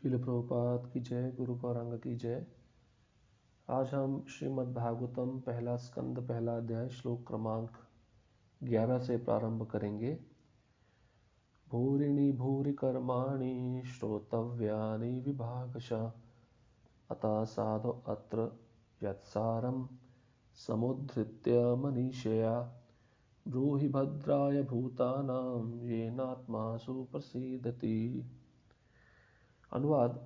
श्रील प्रभुपाद की जय, गुरु गौरांग की जय। आज हम श्रीमद् भागवतम पहला स्कंद पहला अध्याय श्लोक क्रमांक 11 से प्रारंभ करेंगे। भूरिणि भूरि कर्माणि श्रोतव्यानि विभागशः अतः साधु अत्र यत्सारं समुद्धृत्य मनीषया ब्रूहि भद्राय भूतानां येनात्मासु प्रसीदति। अनुवाद।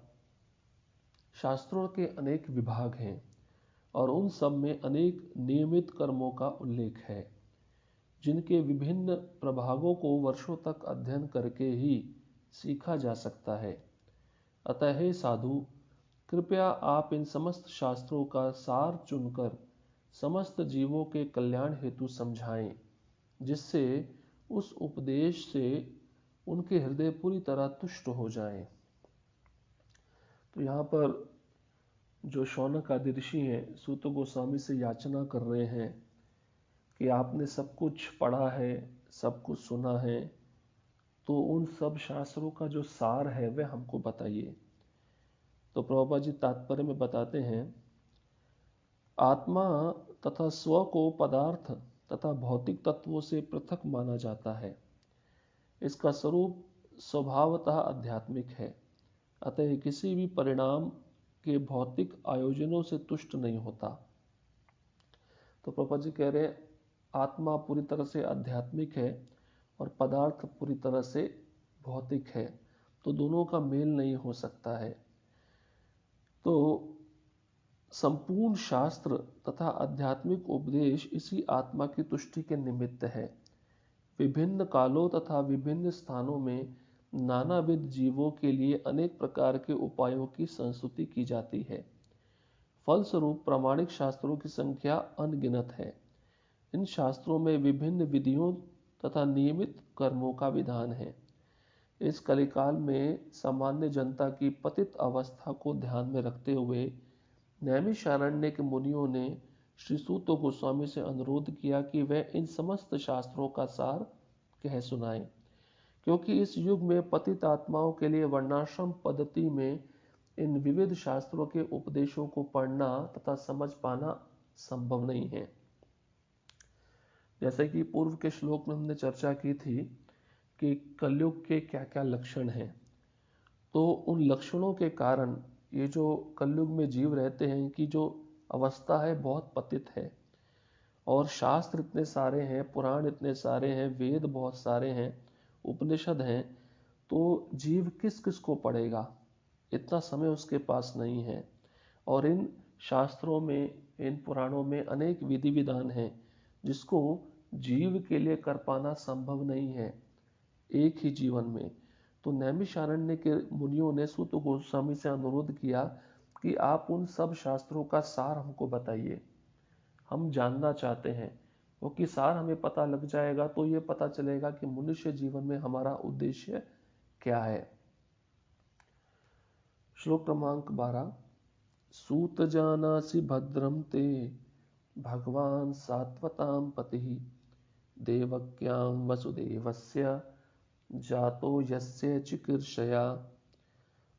शास्त्रों के अनेक विभाग हैं और उन सब में अनेक नियमित कर्मों का उल्लेख है, जिनके विभिन्न प्रभागों को वर्षों तक अध्ययन करके ही सीखा जा सकता है। अतः हे साधु, कृपया आप इन समस्त शास्त्रों का सार चुनकर समस्त जीवों के कल्याण हेतु समझाएं, जिससे उस उपदेश से उनके हृदय पूरी तरह तुष्ट हो जाएं। तो यहाँ पर जो शौनक आदि ऋषि हैं, सूत गोस्वामी से याचना कर रहे हैं कि आपने सब कुछ पढ़ा है, सब कुछ सुना है, तो उन सब शास्त्रों का जो सार है वह हमको बताइए। तो प्रभुपाद जी तात्पर्य में बताते हैं, आत्मा तथा स्व को पदार्थ तथा भौतिक तत्वों से पृथक माना जाता है। इसका स्वरूप स्वभावतः आध्यात्मिक है, अतः किसी भी परिणाम के भौतिक आयोजनों से तुष्ट नहीं होता। तो प्रभुपाद जी कह रहे हैं, आत्मा पूरी तरह से आध्यात्मिक है और पदार्थ पूरी तरह से भौतिक है, तो दोनों का मेल नहीं हो सकता है। तो संपूर्ण शास्त्र तथा आध्यात्मिक उपदेश इसी आत्मा की तुष्टि के निमित्त है। विभिन्न कालों तथा विभिन्न स्थानों में नानाविध जीवों के लिए अनेक प्रकार के उपायों की संस्तुति की जाती है। फलस्वरूप प्रामाणिक शास्त्रों की संख्या अनगिनत है। इन शास्त्रों में विभिन्न विधियों तथा नियमित कर्मों का विधान है। इस कलिकाल में सामान्य जनता की पतित अवस्था को ध्यान में रखते हुए नैमिषारण्य के मुनियों ने श्री सूत गोस्वामी से अनुरोध किया कि वह इन समस्त शास्त्रों का सार कह सुनाएं, क्योंकि इस युग में पतित आत्माओं के लिए वर्णाश्रम पद्धति में इन विविध शास्त्रों के उपदेशों को पढ़ना तथा समझ पाना संभव नहीं है। जैसे कि पूर्व के श्लोक में हमने चर्चा की थी कि कलयुग के क्या क्या लक्षण हैं, तो उन लक्षणों के कारण ये जो कलयुग में जीव रहते हैं, इनकी जो अवस्था है बहुत पतित है। और शास्त्र इतने सारे हैं, पुराण इतने सारे हैं, वेद बहुत सारे हैं, उपनिषद हैं, तो जीव किस किस को पढ़ेगा, इतना समय उसके पास नहीं है। और इन शास्त्रों में, इन पुराणों में अनेक विधि विधान हैं जिसको जीव के लिए कर पाना संभव नहीं है एक ही जीवन में। तो नैमिषारण्य के मुनियों ने सूत गोस्वामी से अनुरोध किया कि आप उन सब शास्त्रों का सार हमको बताइए, हम जानना चाहते हैं, क्योंकि सार हमें पता लग जाएगा तो ये पता चलेगा कि मनुष्य जीवन में हमारा उद्देश्य क्या है। श्लोक क्रमांक 12। सूत जानासि भद्रम ते भगवान सात्वतां पतिः देवक्यां वसुदेवस्य जातो यस्य चिकीर्षया।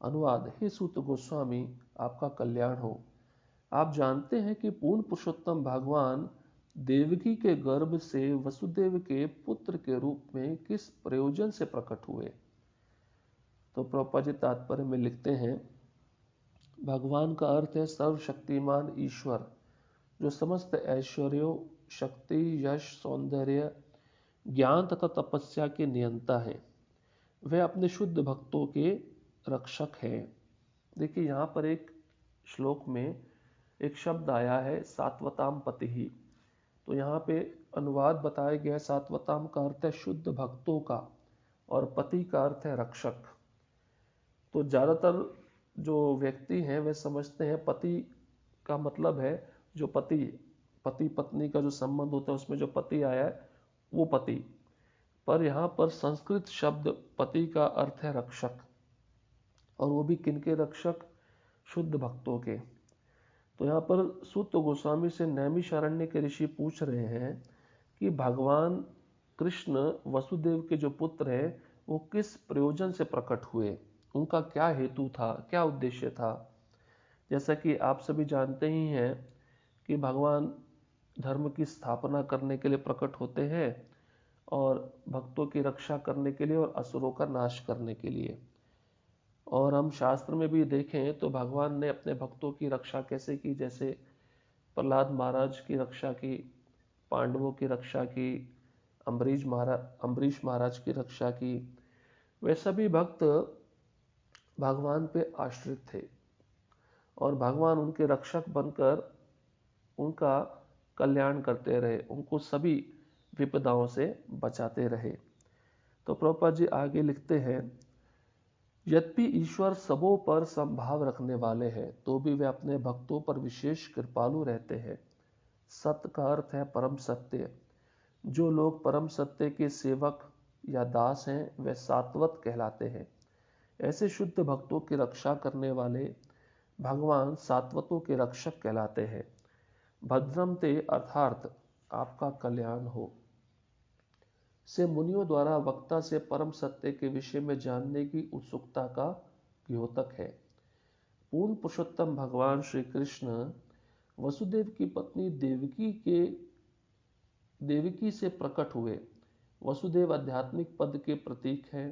अनुवाद। हे सूत गोस्वामी, आपका कल्याण हो। आप जानते हैं कि पूर्ण पुरुषोत्तम भगवान देवकी के गर्भ से वसुदेव के पुत्र के रूप में किस प्रयोजन से प्रकट हुए। तो प्रभुपाद जी तात्पर्य में लिखते हैं, भगवान का अर्थ है सर्वशक्तिमान ईश्वर, जो समस्त ऐश्वर्यों, शक्ति, यश, सौंदर्य, ज्ञान तथा तपस्या के नियंता है। वह अपने शुद्ध भक्तों के रक्षक है। देखिए यहाँ पर एक श्लोक में एक शब्द आया है सात्वताम पतिः। तो यहाँ पे अनुवाद बताया गया है, सात्वताम का अर्थ है शुद्ध भक्तों का और पति का अर्थ है रक्षक। तो ज़्यादातर जो व्यक्ति हैं वे समझते हैं पति का मतलब है जो पति पत्नी का जो संबंध होता है उसमें जो पति आया है वो पति, पर यहाँ पर संस्कृत शब्द पति का अर्थ है रक्षक, और वो भी किनके रक्षक, शुद्ध भक्तों के। तो यहाँ पर सूत गोस्वामी से नैमिषारण्य के ऋषि पूछ रहे हैं कि भगवान कृष्ण वसुदेव के जो पुत्र हैं वो किस प्रयोजन से प्रकट हुए। उनका क्या हेतु था, क्या उद्देश्य था। जैसा कि आप सभी जानते ही हैं कि भगवान धर्म की स्थापना करने के लिए प्रकट होते हैं और भक्तों की रक्षा करने के लिए और असुरों का नाश करने के लिए। और हम शास्त्र में भी देखें तो भगवान ने अपने भक्तों की रक्षा कैसे की, जैसे प्रहलाद महाराज की रक्षा की, पांडवों की रक्षा की, अम्बरीश महाराज की रक्षा की। वे सभी भक्त भगवान पे आश्रित थे और भगवान उनके रक्षक बनकर उनका कल्याण करते रहे, उनको सभी विपदाओं से बचाते रहे। तो प्रभुपाद जी आगे लिखते हैं, यद्यपि ईश्वर सबों पर संभाव रखने वाले हैं तो भी वे अपने भक्तों पर विशेष कृपालु रहते हैं। सत्य का अर्थ है परम सत्य। जो लोग परम सत्य के सेवक या दास हैं वे सात्वत कहलाते हैं। ऐसे शुद्ध भक्तों की रक्षा करने वाले भगवान सात्वतों के रक्षक कहलाते हैं। भद्रम ते अर्थात आपका कल्याण हो से मुनियों द्वारा वक्ता से परम सत्य के विषय में जानने की उत्सुकता का द्योतक है। पूर्ण पुरुषोत्तम भगवान श्री कृष्ण वसुदेव की पत्नी देवकी से प्रकट हुए। वसुदेव आध्यात्मिक पद के प्रतीक है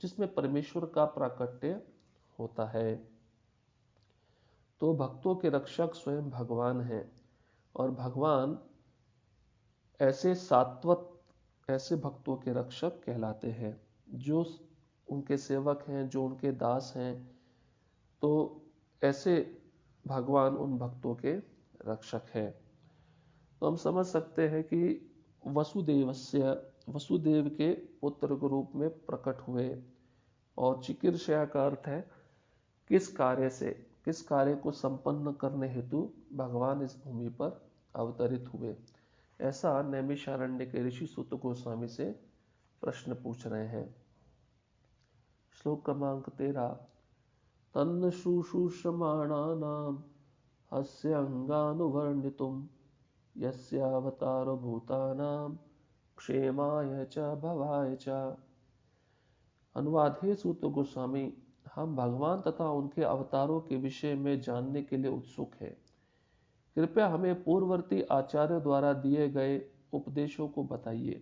जिसमें परमेश्वर का प्राकट्य होता है। तो भक्तों के रक्षक स्वयं भगवान हैं और भगवान ऐसे भक्तों के रक्षक कहलाते हैं जो उनके सेवक हैं, जो उनके दास हैं। तो ऐसे भगवान उन भक्तों के रक्षक हैं। तो हम समझ सकते हैं कि वसुदेव के पुत्र के रूप में प्रकट हुए। और चिकीर्षया का अर्थ है किस कार्य को संपन्न करने हेतु भगवान इस भूमि पर अवतरित हुए। ऐसा नैमिषारण्य के ऋषि सूत गोस्वामी से प्रश्न पूछ रहे हैं। श्लोक क्रमांक 13, तन्न शुश्रूषमाणानां हस्यंगानुवर्णितुं यस्यावतारो भूतानां क्षेमाय च भवाय च। अनुवाद है सूत गोस्वामी, हम भगवान तथा उनके अवतारों के विषय में जानने के लिए उत्सुक हैं। कृपया हमें पूर्ववर्ती आचार्यों द्वारा दिए गए उपदेशों को बताइए,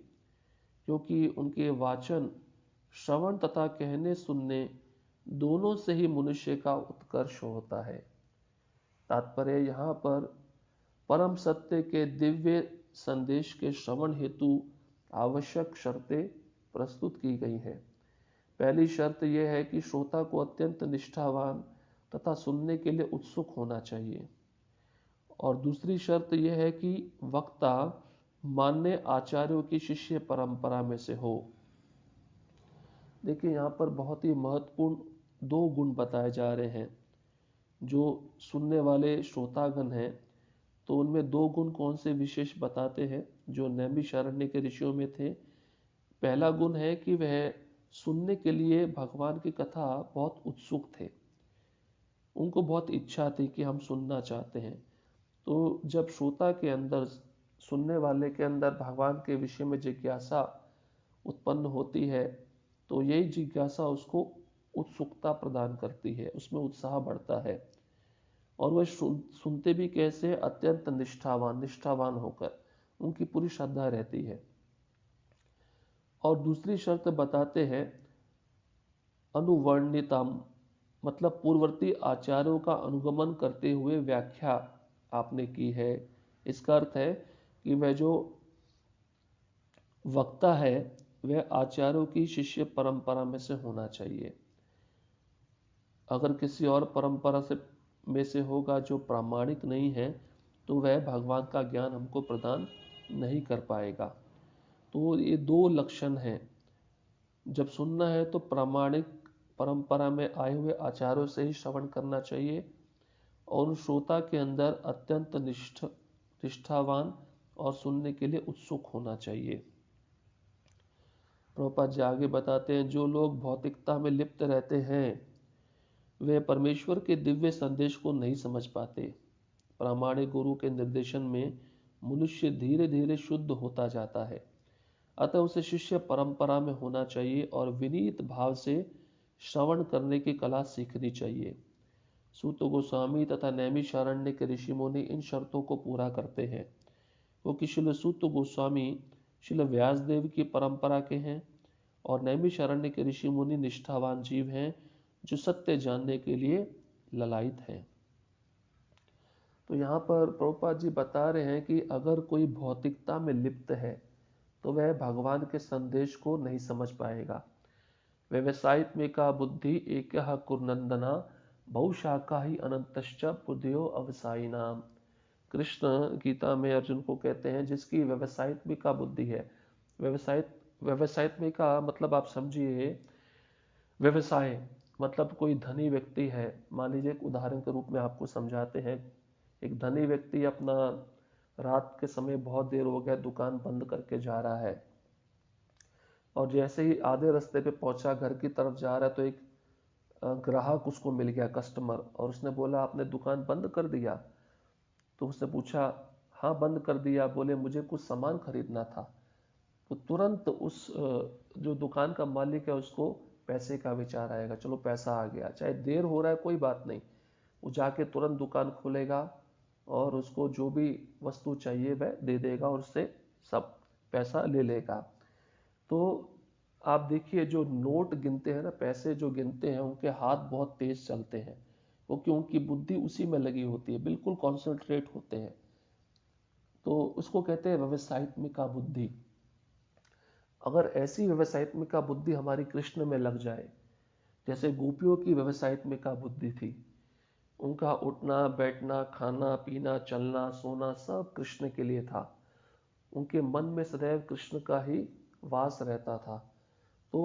क्योंकि उनके वाचन, श्रवण तथा कहने सुनने दोनों से ही मनुष्य का उत्कर्ष होता है। तात्पर्य यहाँ पर परम सत्य के दिव्य संदेश के श्रवण हेतु आवश्यक शर्तें प्रस्तुत की गई हैं। पहली शर्त यह है कि श्रोता को अत्यंत निष्ठावान तथा सुनने के लिए उत्सुक होना चाहिए। और दूसरी शर्त यह है कि वक्ता मान्य आचार्यों की शिष्य परंपरा में से हो। देखिए यहाँ पर बहुत ही महत्वपूर्ण 2 गुण बताए जा रहे हैं। जो सुनने वाले श्रोतागण हैं तो उनमें 2 गुण कौन से विशेष बताते हैं जो नैमिषारण्य के ऋषियों में थे। पहला गुण है कि वह सुनने के लिए भगवान की कथा बहुत उत्सुक थे, उनको बहुत इच्छा थी कि हम सुनना चाहते हैं। तो जब श्रोता के अंदर, सुनने वाले के अंदर भगवान के विषय में जिज्ञासा उत्पन्न होती है तो यही जिज्ञासा उसको उत्सुकता प्रदान करती है, उसमें उत्साह बढ़ता है। और वह सुनते भी कैसे, अत्यंत निष्ठावान होकर, उनकी पूरी श्रद्धा रहती है। और दूसरी शर्त बताते हैं अनुवर्णितम, मतलब पूर्ववर्ती आचार्यों का अनुगमन करते हुए व्याख्या आपने की है। इसका अर्थ है कि वह जो वक्ता है वह आचार्यों की शिष्य परंपरा में से होना चाहिए। अगर किसी और परंपरा में से होगा जो प्रामाणिक नहीं है तो वह भगवान का ज्ञान हमको प्रदान नहीं कर पाएगा। तो ये 2 लक्षण हैं। जब सुनना है तो प्रामाणिक परंपरा में आए हुए आचार्यों से ही श्रवण करना चाहिए और उन श्रोता के अंदर अत्यंत निष्ठावान और सुनने के लिए उत्सुक होना चाहिए। प्रभुपाद जी आगे बताते हैं, जो लोग भौतिकता में लिप्त रहते हैं वे परमेश्वर के दिव्य संदेश को नहीं समझ पाते। प्रामाणिक गुरु के निर्देशन में मनुष्य धीरे धीरे शुद्ध होता जाता है। अतः उसे शिष्य परंपरा में होना चाहिए और विनीत भाव से श्रवण करने की कला सीखनी चाहिए। सूत गोस्वामी तथा नैमिषारण्य के ऋषि मुनि इन शर्तों को पूरा करते हैं, क्योंकि शिल सूत गोस्वामी शिल व्यासदेव की परंपरा के हैं और नैमिषारण्य के ऋषि मुनि निष्ठावान जीव हैं जो सत्य जानने के लिए ललायित हैं। तो यहाँ पर प्रभुपाद जी बता रहे हैं कि अगर कोई भौतिकता में लिप्त है तो वह भगवान के संदेश को नहीं समझ पाएगा। व्यवसायित्मिका बुद्धि एकः कुर्नंदना बहुशाखा ही अनंतश्च बुद्धियो अवसायिनाम। कृष्ण गीता में अर्जुन को कहते हैं जिसकी व्यवसायित्मिका बुद्धि है। व्यवसायित्मिका मतलब आप समझिए, व्यवसाय मतलब कोई धनी व्यक्ति है। मान लीजिए एक उदाहरण के रूप में आपको समझाते हैं। एक धनी व्यक्ति अपना रात के समय बहुत देर हो गया दुकान बंद करके जा रहा है और जैसे ही आधे रास्ते पे पहुंचा, घर की तरफ जा रहा है, तो एक ग्राहक उसको मिल गया, कस्टमर, और उसने बोला आपने दुकान बंद कर दिया? तो उसने पूछा हाँ बंद कर दिया। बोले मुझे कुछ सामान खरीदना था। तो तुरंत उस जो दुकान का मालिक है उसको पैसे का विचार आएगा, चलो पैसा आ गया, चाहे देर हो रहा है कोई बात नहीं, वो जाके तुरंत दुकान खोलेगा और उसको जो भी वस्तु चाहिए वह दे देगा और उससे सब पैसा ले लेगा। तो आप देखिए जो नोट गिनते हैं ना, पैसे जो गिनते हैं, उनके हाथ बहुत तेज चलते हैं, वो क्योंकि बुद्धि उसी में लगी होती है, बिल्कुल कॉन्सेंट्रेट होते हैं। तो उसको कहते हैं व्यवसायित्मिका बुद्धि। अगर ऐसी व्यवसायित्मिका बुद्धि हमारी कृष्ण में लग जाए, जैसे गोपियों की व्यवसायित्मिका बुद्धि थी, उनका उठना बैठना खाना पीना चलना सोना सब कृष्ण के लिए था, उनके मन में सदैव कृष्ण का ही वास रहता था। तो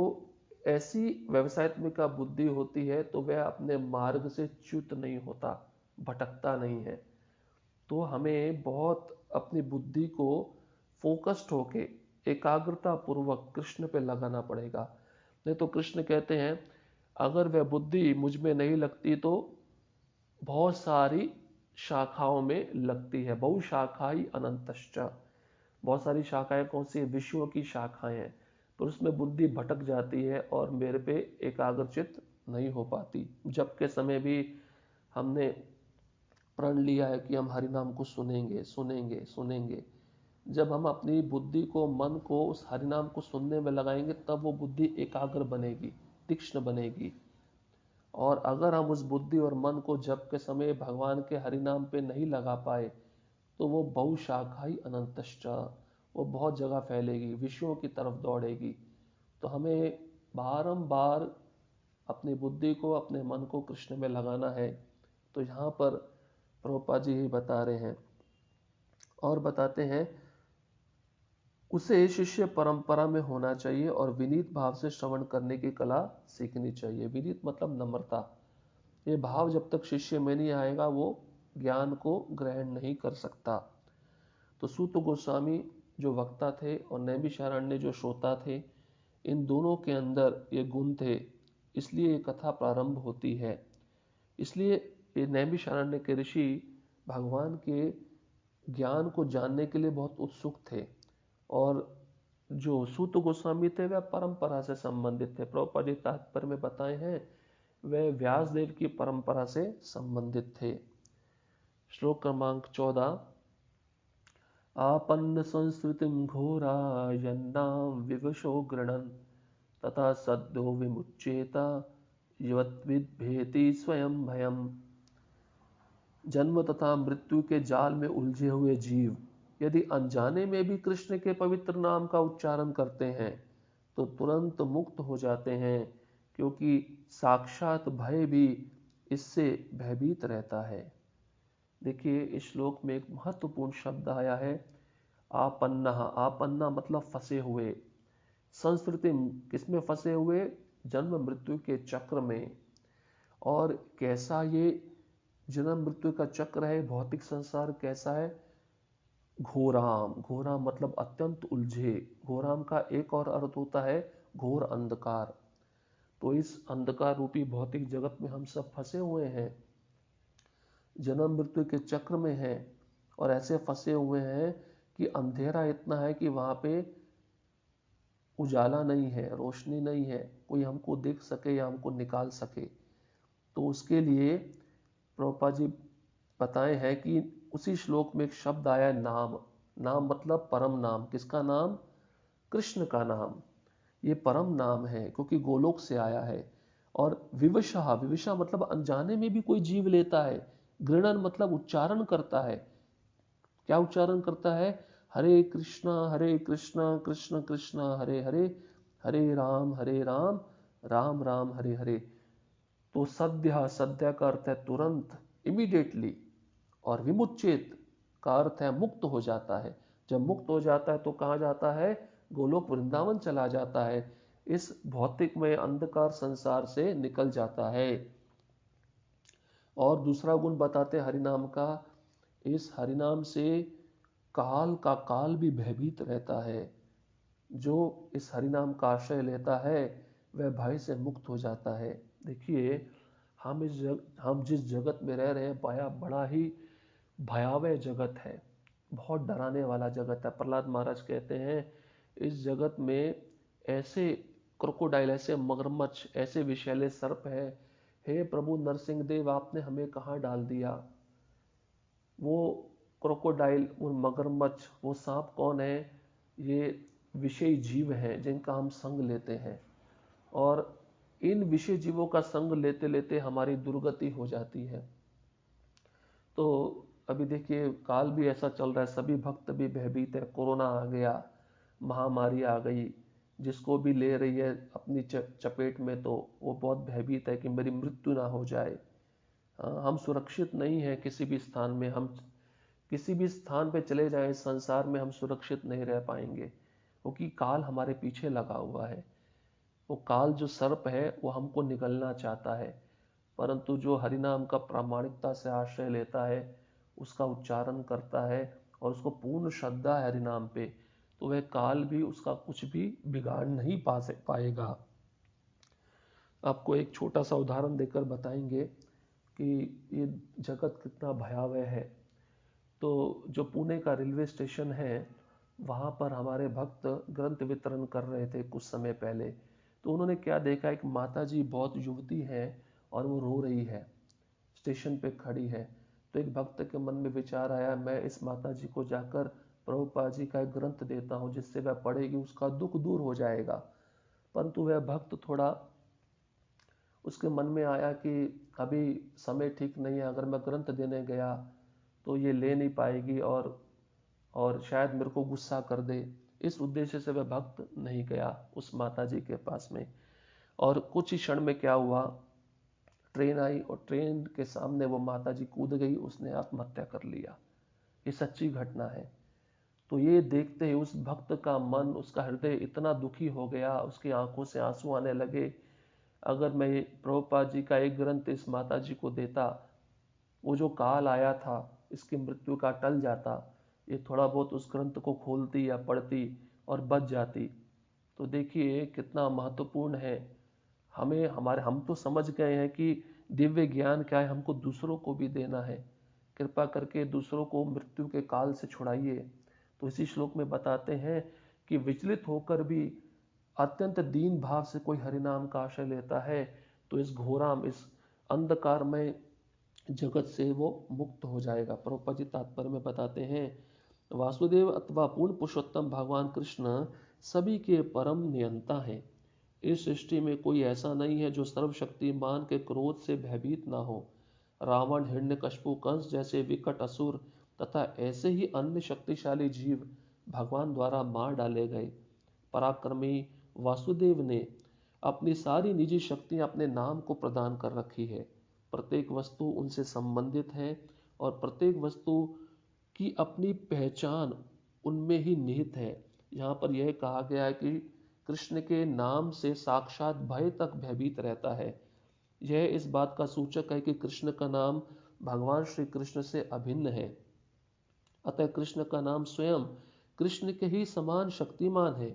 ऐसी व्यवसायित्मिका बुद्धि होती है तो वह अपने मार्ग से च्युत नहीं होता, भटकता नहीं है। तो हमें बहुत अपनी बुद्धि को फोकस्ड होके एकाग्रता पूर्वक कृष्ण पे लगाना पड़ेगा। नहीं तो कृष्ण कहते हैं अगर वह बुद्धि मुझ में नहीं लगती तो बहुत सारी शाखाओं में लगती है। बहुशाखा ही अनंतश्च, बहुत सारी शाखाएं कौन सी? विषयों की शाखाएं हैं, पर उसमें बुद्धि भटक जाती है और मेरे पे एकाग्रचित नहीं हो पाती। जब के समय भी हमने प्रण लिया है कि हम हरिनाम को सुनेंगे सुनेंगे सुनेंगे, जब हम अपनी बुद्धि को मन को उस हरिनाम को सुनने में लगाएंगे तब वो बुद्धि एकाग्र बनेगी, तीक्ष्ण बनेगी। और अगर हम उस बुद्धि और मन को जप के समय भगवान के हरिनाम पे नहीं लगा पाए तो वो बहुशाखाई अनंतश्च, वो बहुत जगह फैलेगी, विषयों की तरफ दौड़ेगी। तो हमें बारंबार अपनी बुद्धि को अपने मन को कृष्ण में लगाना है। तो यहाँ पर प्रभुपाद जी ही बता रहे हैं और बताते हैं उसे शिष्य परंपरा में होना चाहिए और विनीत भाव से श्रवण करने की कला सीखनी चाहिए। विनीत मतलब नम्रता। ये भाव जब तक शिष्य में नहीं आएगा वो ज्ञान को ग्रहण नहीं कर सकता। तो सूत गोस्वामी जो वक्ता थे और नैमिषारण्य जो श्रोता थे, इन दोनों के अंदर ये गुण थे, इसलिए ये कथा प्रारंभ होती है। इसलिए ये नैमिषारण्य के ऋषि भगवान के ज्ञान को जानने के लिए बहुत उत्सुक थे और जो सूत गोस्वामी थे वह परंपरा से संबंधित थे। प्रभुपाद जी तात्पर्य में बताए हैं वह व्यासदेव की परंपरा से संबंधित थे। श्लोक क्रमांक 14। आपन्न संस्कृतिं घोरा यन्नाम विवशो गृणन् तथा सद्यो विमुच्येत यद्विद्भेति स्वयं भयम्। जन्म तथा मृत्यु के जाल में उलझे हुए जीव यदि अनजाने में भी कृष्ण के पवित्र नाम का उच्चारण करते हैं तो तुरंत मुक्त हो जाते हैं, क्योंकि साक्षात भय भी इससे भयभीत रहता है। देखिए इस श्लोक में एक महत्वपूर्ण शब्द आया है आपन्ना। आपन्ना मतलब फंसे हुए। संस्कृति किसमें फंसे हुए? जन्म मृत्यु के चक्र में। और कैसा ये जन्म मृत्यु का चक्र है? भौतिक संसार कैसा है? घोराम। घोराम मतलब अत्यंत उलझे। घोराम का एक और अर्थ होता है घोर अंधकार। तो इस अंधकार रूपी भौतिक जगत में हम सब फंसे हुए हैं, जन्म मृत्यु के चक्र में हैं और ऐसे फंसे हुए हैं कि अंधेरा इतना है कि वहां पे उजाला नहीं है, रोशनी नहीं है, कोई हमको देख सके या हमको निकाल सके। तो उसके लिए प्रभुपाद जी बताए हैं कि उसी श्लोक में एक शब्द आया है नाम। नाम मतलब परम नाम। किसका नाम? कृष्ण का नाम। ये परम नाम है क्योंकि गोलोक से आया है। और विवशः, विवशा मतलब अनजाने में भी कोई जीव लेता है। गृणन मतलब उच्चारण करता है। क्या उच्चारण करता है? हरे कृष्णा कृष्ण कृष्ण हरे हरे, हरे राम राम राम हरे हरे। तो सद्य, सद्य का अर्थ है तुरंत, इमीडिएटली। और विमुच्चेत का अर्थ है मुक्त हो जाता है। जब मुक्त हो जाता है तो कहाँ जाता है? गोलोक वृंदावन चला जाता है। इस भौतिक में अंधकार संसार से निकल जाता है। और दूसरा गुण बताते हरिनाम का, इस हरिनाम से काल का काल भी भयभीत रहता है। जो इस हरिनाम का आश्रय लेता है वह भय से मुक्त हो जाता है। देखिए, हम जिस जगत में रह रहे हैं बड़ा ही भयावह जगत है, बहुत डराने वाला जगत है। प्रहलाद महाराज कहते हैं इस जगत में ऐसे क्रोकोडाइल, ऐसे मगरमच्छ, ऐसे विषैले सर्प है। हे प्रभु नरसिंह देव, आपने हमें कहाँ डाल दिया? वो क्रोकोडाइल, वो मगरमच्छ, वो सांप कौन है? ये विषयी जीव हैं जिनका हम संग लेते हैं। और इन विषय जीवों का संग लेते लेते हमारी दुर्गति हो जाती है। तो अभी देखिए काल भी ऐसा चल रहा है, सभी भक्त भी भयभीत है। कोरोना आ गया, महामारी आ गई, जिसको भी ले रही है अपनी चपेट में, तो वो बहुत भयभीत है कि मेरी मृत्यु ना हो जाए। हम सुरक्षित नहीं है किसी भी स्थान में। हम किसी भी स्थान पे चले जाएं इस संसार में, हम सुरक्षित नहीं रह पाएंगे क्योंकि काल हमारे पीछे लगा हुआ है। वो काल जो सर्प है वो हमको निगलना चाहता है। परंतु जो हरिनाम का प्रामाणिकता से आश्रय लेता है, उसका उच्चारण करता है और उसको पूर्ण श्रद्धा है हरिनाम पे, तो वह काल भी उसका कुछ भी बिगाड़ नहीं पाएगा। आपको एक छोटा सा उदाहरण देकर बताएंगे कि ये जगत कितना भयावह है। तो जो पुणे का रेलवे स्टेशन है, वहाँ पर हमारे भक्त ग्रंथ वितरण कर रहे थे कुछ समय पहले। तो उन्होंने क्या देखा, एक माता जी बहुत युवती है और वो रो रही है, स्टेशन पे खड़ी है। तो एक भक्त के मन में विचार आया, मैं इस माता जी को जाकर प्रभुपाद जी का एक ग्रंथ देता हूँ, जिससे वह पढ़ेगी, उसका दुख दूर हो जाएगा। परंतु वह भक्त थोड़ा, उसके मन में आया कि अभी समय ठीक नहीं है, अगर मैं ग्रंथ देने गया तो ये ले नहीं पाएगी और शायद मेरे को गुस्सा कर दे। इस उद्देश्य से वह भक्त नहीं गया उस माता जी के पास में। और कुछ ही क्षण में क्या हुआ, ट्रेन आई और ट्रेन के सामने वो माता जी कूद गई, उसने आत्महत्या कर लिया। ये सच्ची घटना है। तो ये देखते ही उस भक्त का मन, उसका हृदय इतना दुखी हो गया, उसकी आंखों से आंसू आने लगे। अगर मैं प्रभुपाद जी का एक ग्रंथ इस माता जी को देता, वो जो काल आया था इसकी मृत्यु का टल जाता। ये थोड़ा बहुत उस ग्रंथ को खोलती या पढ़ती और बच जाती। तो देखिए कितना महत्वपूर्ण है। हम तो समझ गए हैं कि दिव्य ज्ञान क्या है, हमको दूसरों को भी देना है। कृपा करके दूसरों को मृत्यु के काल से छुड़ाइए। तो इसी श्लोक में बताते हैं कि विचलित होकर भी अत्यंत दीन भाव से कोई हरिनाम का आश्रय लेता है तो इस घोराम, इस अंधकार में जगत से वो मुक्त हो जाएगा। प्रभुपाद जी तात्पर्य में बताते हैं, वासुदेव अथवा पूर्ण पुरुषोत्तम भगवान कृष्ण सभी के परम नियंता हैं। इस सृष्टि में कोई ऐसा नहीं है जो सर्वशक्तिमान के क्रोध से भयभीत ना हो। रावण, हिरण्यकशिपु, कंस जैसे विकट असुर तथा ऐसे ही अन्य शक्तिशाली जीव भगवान द्वारा मार डाले गए। पराक्रमी वासुदेव ने अपनी सारी निजी शक्तियां अपने नाम को प्रदान कर रखी है। प्रत्येक वस्तु उनसे संबंधित है और प्रत्येक वस्तु की अपनी पहचान उनमें ही निहित है। यहाँ पर यह कहा गया है कि कृष्ण के नाम से साक्षात भय तक भयभीत रहता है। यह इस बात का सूचक है कि कृष्ण का नाम भगवान श्री कृष्ण से अभिन्न है। अतः कृष्ण का नाम स्वयं कृष्ण के ही समान शक्तिमान है,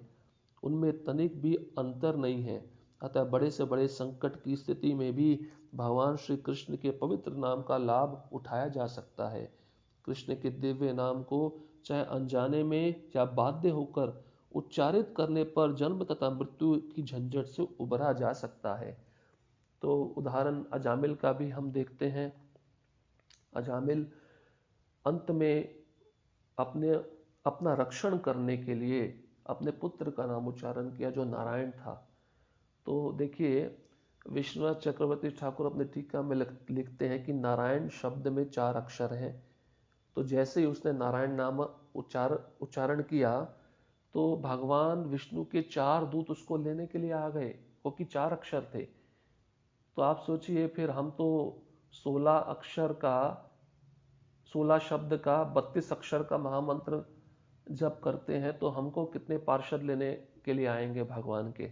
उनमें तनिक भी अंतर नहीं है। अतः बड़े से बड़े संकट की स्थिति में भी भगवान श्री कृष्ण के पवित्र नाम का लाभ उठाया जा सकता है। कृष्ण के दिव्य नाम को चाहे अनजाने में या बाध्य होकर उच्चारित करने पर जन्म तथा मृत्यु की झंझट से उबरा जा सकता है। तो उदाहरण अजामिल का भी हम देखते हैं। अजामिल अंत में अपने अपना रक्षण करने के लिए अपने पुत्र का नाम उच्चारण किया जो नारायण था। तो देखिए, विश्वनाथ चक्रवर्ती ठाकुर अपने टीका में लिखते हैं कि नारायण शब्द में 4 अक्षर हैं। तो जैसे ही उसने नारायण नाम उच्चारण किया तो भगवान विष्णु के 4 दूत उसको लेने के लिए आ गए, क्योंकि 4 अक्षर थे। तो आप सोचिए, फिर हम तो 16 अक्षर का 16 शब्द का 32 अक्षर का महामंत्र जप करते हैं, तो हमको कितने पार्षद लेने के लिए आएंगे भगवान के।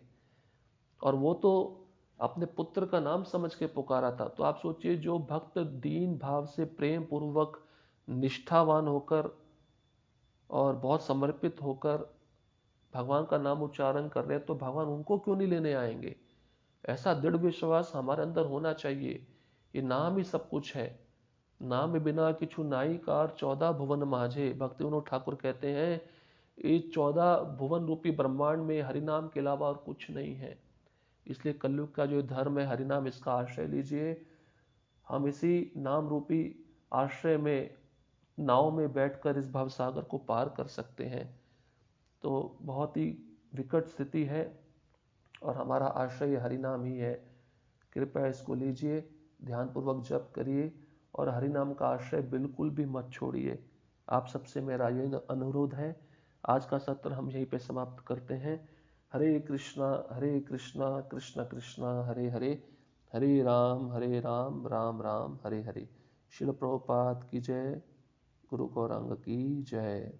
और वो तो अपने पुत्र का नाम समझ के पुकारा था। तो आप सोचिए, जो भक्त दीन भाव से प्रेम पूर्वक निष्ठावान होकर और बहुत समर्पित होकर भगवान का नाम उच्चारण कर रहे हैं, तो भगवान उनको क्यों नहीं लेने आएंगे। ऐसा दृढ़ विश्वास हमारे अंदर होना चाहिए। ये नाम ही सब कुछ है। नाम बिना किछु नाई कार 14 भुवन माझे, भक्ति विनोद ठाकुर कहते हैं, ये 14 भुवन रूपी ब्रह्मांड में हरिनाम के अलावा और कुछ नहीं है। इसलिए कलयुग का जो धर्म है हरिनाम, इसका आश्रय लीजिए। हम इसी नाम रूपी आश्रय में नाव में बैठकर इस भव सागर को पार कर सकते हैं। तो बहुत ही विकट स्थिति है और हमारा आश्रय हरिनाम ही है। कृपया इसको लीजिए, ध्यानपूर्वक जप करिए और हरिनाम का आश्रय बिल्कुल भी मत छोड़िए। आप सबसे मेरा यही अनुरोध है। आज का सत्र हम यहीं पे समाप्त करते हैं। हरे कृष्णा कृष्ण कृष्णा हरे हरे, हरे राम राम राम हरे हरे। शिल प्रभुपाद की जय। गुरु गौरांग की जय।